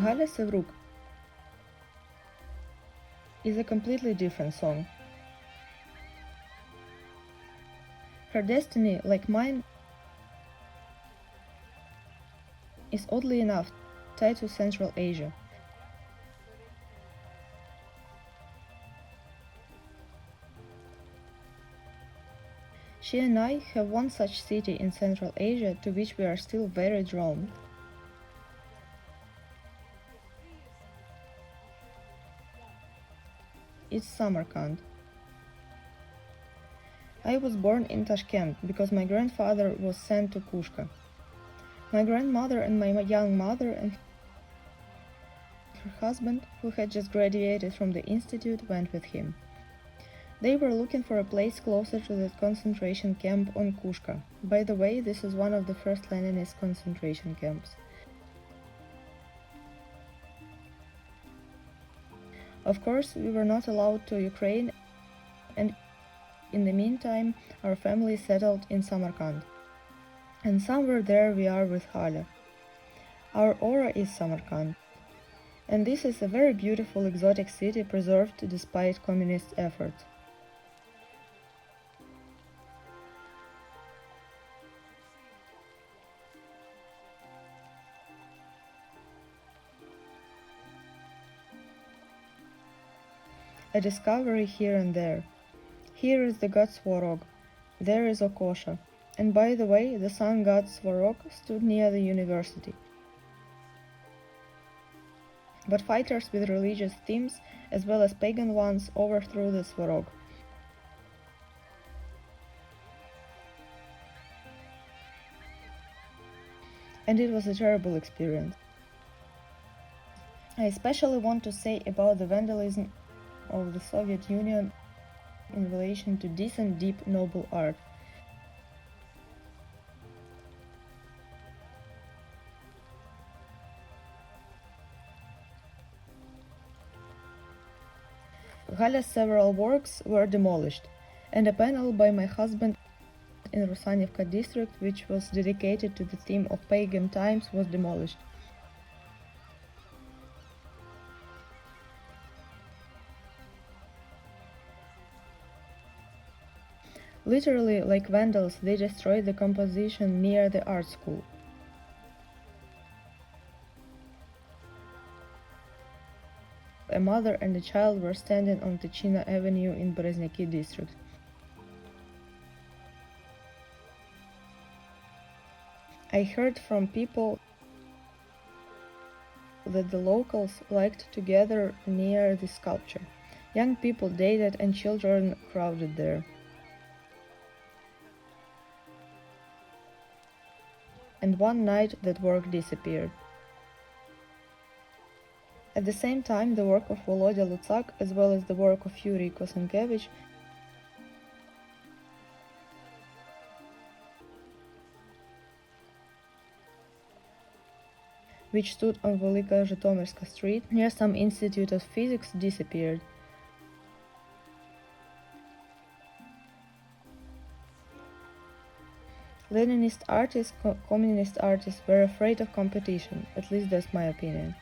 Galia Sevruk is a completely different song. Her destiny, like mine, is oddly enough tied to Central Asia. She and I have one such city in Central Asia to which we are still very drawn. It's Samarkand. I was born in Tashkent because my grandfather was sent to Kushka. My grandmother and my young mother and her husband, who had just graduated from the institute, went with him. They were looking for a place closer to the concentration camp on Kushka. By the way, this is one of the first Leninist concentration camps. Of course, we were not allowed to Ukraine, and in the meantime, our family settled in Samarkand. And somewhere there we are with Hala. Our aura is Samarkand. And this is a very beautiful exotic city preserved despite communist efforts. A discovery here and there. Here is the god Swarog, there is Okosha, and by the way, the sun god Swarog stood near the university. But fighters with religious themes, as well as pagan ones, overthrew the Swarog. And it was a terrible experience. I especially want to say about the vandalism of the Soviet Union in relation to decent, deep, noble art. Galia's several works were demolished, and a panel by my husband in Rusanivka district, which was dedicated to the theme of pagan times, was demolished. Literally, like vandals, they destroyed the composition near the art school. A mother and a child were standing on Tychina Avenue in Berezniki district. I heard from people that the locals liked to gather near the sculpture. Young people dated and children crowded there. And one night that work disappeared. At the same time, the work of Volodya Lutsak, as well as the work of Yuri Kosenkevich, which stood on Velika Zhytomyrska street near some institute of physics, disappeared. Leninist artists, communist artists were afraid of competition, at least that's my opinion.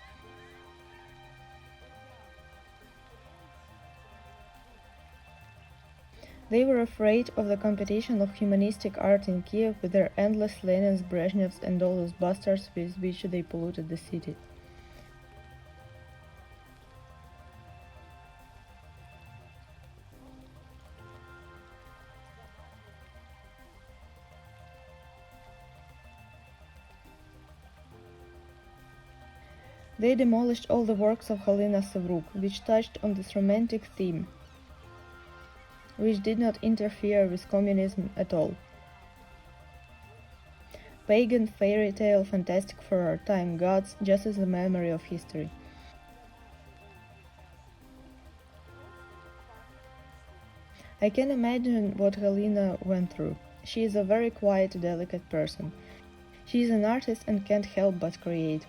They were afraid of the competition of humanistic art in Kiev with their endless Lenins, Brezhnevs and all those bastards with which they polluted the city. They demolished all the works of Halina Sevruk, which touched on this romantic theme, which did not interfere with communism at all. Pagan, fairy tale, fantastic for our time gods, just as a memory of history. I can imagine what Halina went through. She is a very quiet, delicate person. She is an artist and can't help but create.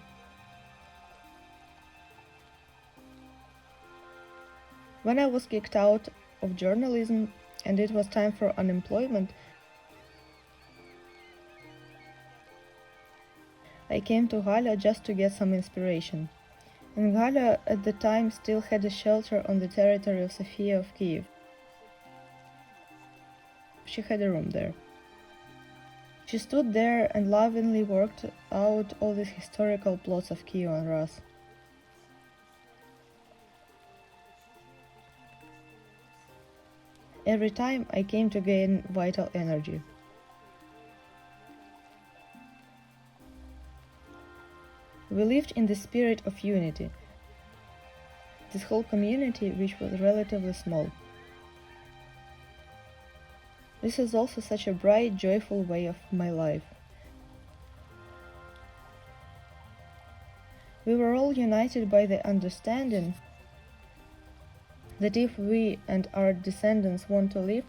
When I was kicked out of journalism and it was time for unemployment, I came to Galia just to get some inspiration. and Galia at the time still had a shelter on the territory of Sofia of Kiev. She had a room there. She stood there and lovingly worked out all these historical plots of Kiev and Rus. Every time I came to gain vital energy. We lived in the spirit of unity, this whole community which was relatively small. This is also such a bright, joyful way of my life. We were all united by the understanding that if we and our descendants want to live,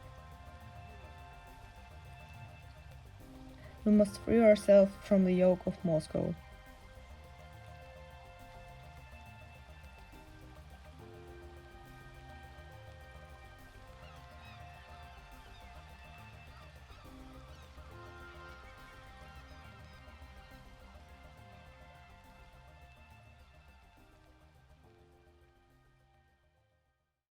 we must free ourselves from the yoke of Moscow.